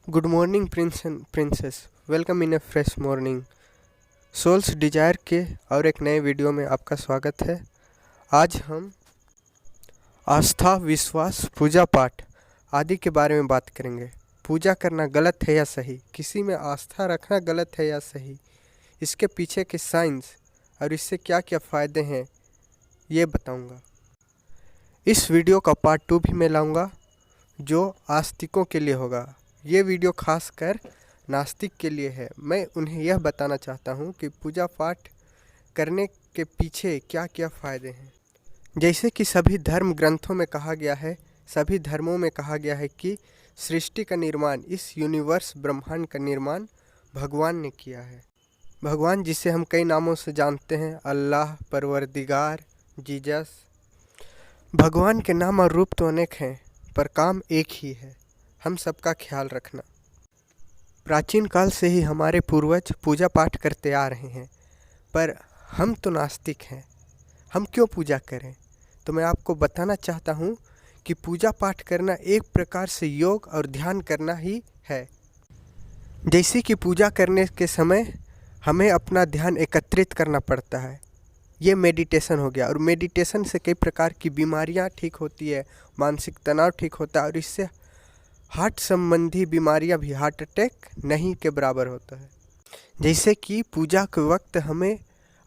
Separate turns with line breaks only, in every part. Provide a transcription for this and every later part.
Good morning prince and princess, welcome in a fresh morning. Soul's desire के और एक नए वीडियो में आपका स्वागत है। आज हम आस्था, विश्वास, पूजा पाठ आदि के बारे में बात करेंगे। पूजा करना गलत है या सही, किसी में आस्था रखना गलत है या सही, इसके पीछे के साइंस और इससे क्या क्या फ़ायदे हैं ये बताऊंगा। इस वीडियो का पार्ट 2 भी मैं लाऊंगा जो आस्तिकों के लिए होगा। ये वीडियो खासकर नास्तिक के लिए है। मैं उन्हें यह बताना चाहता हूँ कि पूजा पाठ करने के पीछे क्या क्या फ़ायदे हैं। जैसे कि सभी धर्म ग्रंथों में कहा गया है, सभी धर्मों में कहा गया है कि सृष्टि का निर्माण, इस यूनिवर्स ब्रह्मांड का निर्माण भगवान ने किया है। भगवान जिसे हम कई नामों से जानते हैं, अल्लाह, परवरदिगार, जीसस। भगवान के नाम और रूप तो अनेक हैं पर काम एक ही है, हम सबका ख्याल रखना। प्राचीन काल से ही हमारे पूर्वज पूजा पाठ करते आ रहे हैं, पर हम तो नास्तिक हैं, हम क्यों पूजा करें? तो मैं आपको बताना चाहता हूँ कि पूजा पाठ करना एक प्रकार से योग और ध्यान करना ही है। जैसे कि पूजा करने के समय हमें अपना ध्यान एकत्रित करना पड़ता है, ये मेडिटेशन हो गया। और मेडिटेशन से कई प्रकार की बीमारियाँ ठीक होती है, मानसिक तनाव ठीक होता है और इससे हार्ट संबंधी बीमारियां भी, हार्ट अटैक नहीं के बराबर होता है। जैसे कि पूजा के वक्त हमें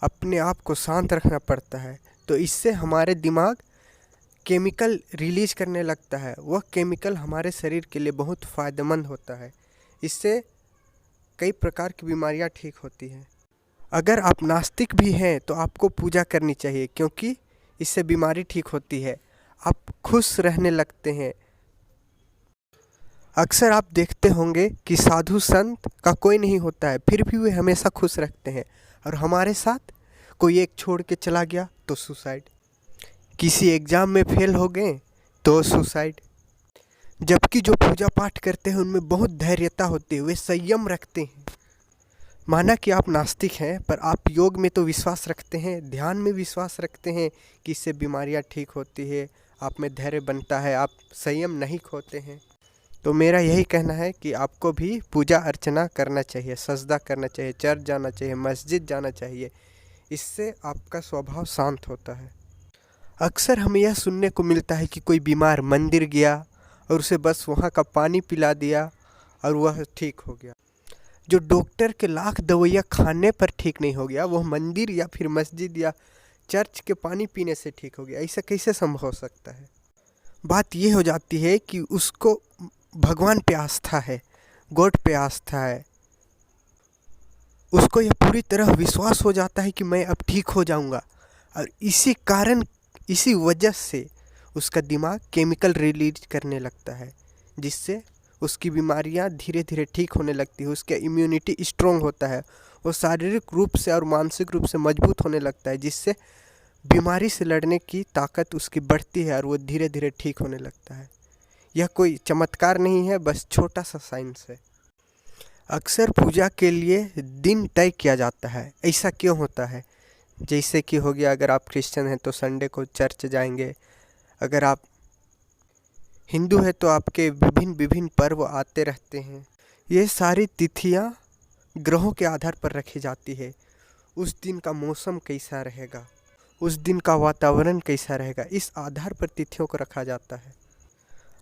अपने आप को शांत रखना पड़ता है, तो इससे हमारे दिमाग केमिकल रिलीज करने लगता है। वह केमिकल हमारे शरीर के लिए बहुत फ़ायदेमंद होता है, इससे कई प्रकार की बीमारियां ठीक होती हैं। अगर आप नास्तिक भी हैं तो आपको पूजा करनी चाहिए, क्योंकि इससे बीमारी ठीक होती है, आप खुश रहने लगते हैं। अक्सर आप देखते होंगे कि साधु संत का कोई नहीं होता है, फिर भी वे हमेशा खुश रखते हैं। और हमारे साथ कोई एक छोड़ के चला गया तो सुसाइड, किसी एग्ज़ाम में फेल हो गए तो सुसाइड। जबकि जो पूजा पाठ करते हैं उनमें बहुत धैर्यता होती है, वे संयम रखते हैं। माना कि आप नास्तिक हैं पर आप योग में तो विश्वास रखते हैं, ध्यान में विश्वास रखते हैं कि इससे बीमारियां ठीक होती है, आप में धैर्य बनता है, आप संयम नहीं खोते हैं। तो मेरा यही कहना है कि आपको भी पूजा अर्चना करना चाहिए, सजदा करना चाहिए, चर्च जाना चाहिए, मस्जिद जाना चाहिए। इससे आपका स्वभाव शांत होता है। अक्सर हमें यह सुनने को मिलता है कि कोई बीमार मंदिर गया और उसे बस वहाँ का पानी पिला दिया और वह ठीक हो गया। जो डॉक्टर के लाख दवाइयाँ खाने पर ठीक नहीं हो गया, वह मंदिर या फिर मस्जिद या चर्च के पानी पीने से ठीक हो गया। ऐसा कैसे संभव हो सकता है? बात यह हो जाती है कि उसको भगवान पे आस्था है, गॉड पे आस्था है। उसको यह पूरी तरह विश्वास हो जाता है कि मैं अब ठीक हो जाऊंगा, और इसी कारण, इसी वजह से उसका दिमाग केमिकल रिलीज करने लगता है, जिससे उसकी बीमारियां धीरे धीरे ठीक होने लगती है। उसका इम्यूनिटी स्ट्रॉन्ग होता है, वो शारीरिक रूप से और मानसिक रूप से मजबूत होने लगता है, जिससे बीमारी से लड़ने की ताकत उसकी बढ़ती है और वो धीरे धीरे ठीक होने लगता है। यह कोई चमत्कार नहीं है, बस छोटा सा साइंस है। अक्सर पूजा के लिए दिन तय किया जाता है। ऐसा क्यों होता है? जैसे कि हो गया, अगर आप क्रिश्चियन हैं तो संडे को चर्च जाएंगे, अगर आप हिंदू हैं तो आपके विभिन्न विभिन्न पर्व आते रहते हैं। ये सारी तिथियां ग्रहों के आधार पर रखी जाती है। उस दिन का मौसम कैसा रहेगा, उस दिन का वातावरण कैसा रहेगा, इस आधार पर तिथियों को रखा जाता है।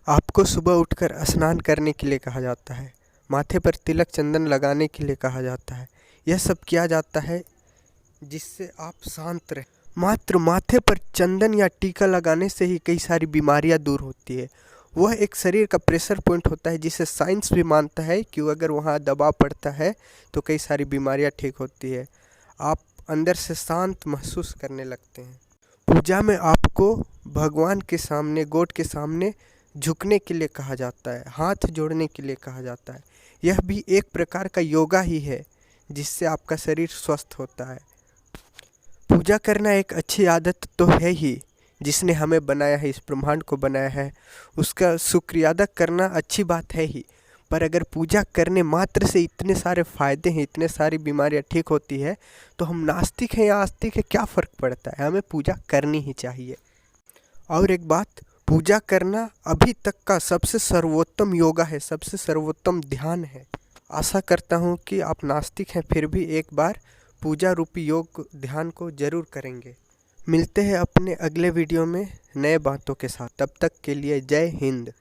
आपको सुबह उठकर स्नान करने के लिए कहा जाता है, माथे पर तिलक चंदन लगाने के लिए कहा जाता है। यह सब किया जाता है जिससे आप शांत रहें। मात्र माथे पर चंदन या टीका लगाने से ही कई सारी बीमारियां दूर होती है। वह एक शरीर का प्रेशर पॉइंट होता है, जिसे साइंस भी मानता है कि अगर वहाँ दबाव पड़ता है तो कई सारी बीमारियां ठीक होती है। आप अंदर से शांत महसूस करने लगते हैं। पूजा में आपको भगवान के सामने, गॉड के सामने झुकने के लिए कहा जाता है, हाथ जोड़ने के लिए कहा जाता है। यह भी एक प्रकार का योगा ही है, जिससे आपका शरीर स्वस्थ होता है। पूजा करना एक अच्छी आदत तो है ही, जिसने हमें बनाया है, इस ब्रह्मांड को बनाया है, उसका शुक्रिया अदा करना अच्छी बात है ही। पर अगर पूजा करने मात्र से इतने सारे फ़ायदे हैं, इतने सारी बीमारियां ठीक होती है, तो हम नास्तिक हैं या आस्तिक है, क्या फ़र्क पड़ता है? हमें पूजा करनी ही चाहिए। और एक बात, पूजा करना अभी तक का सबसे सर्वोत्तम योगा है, सबसे सर्वोत्तम ध्यान है। आशा करता हूँ कि आप नास्तिक हैं फिर भी एक बार पूजा रूपी योग ध्यान को जरूर करेंगे। मिलते हैं अपने अगले वीडियो में नए बातों के साथ। तब तक के लिए जय हिंद।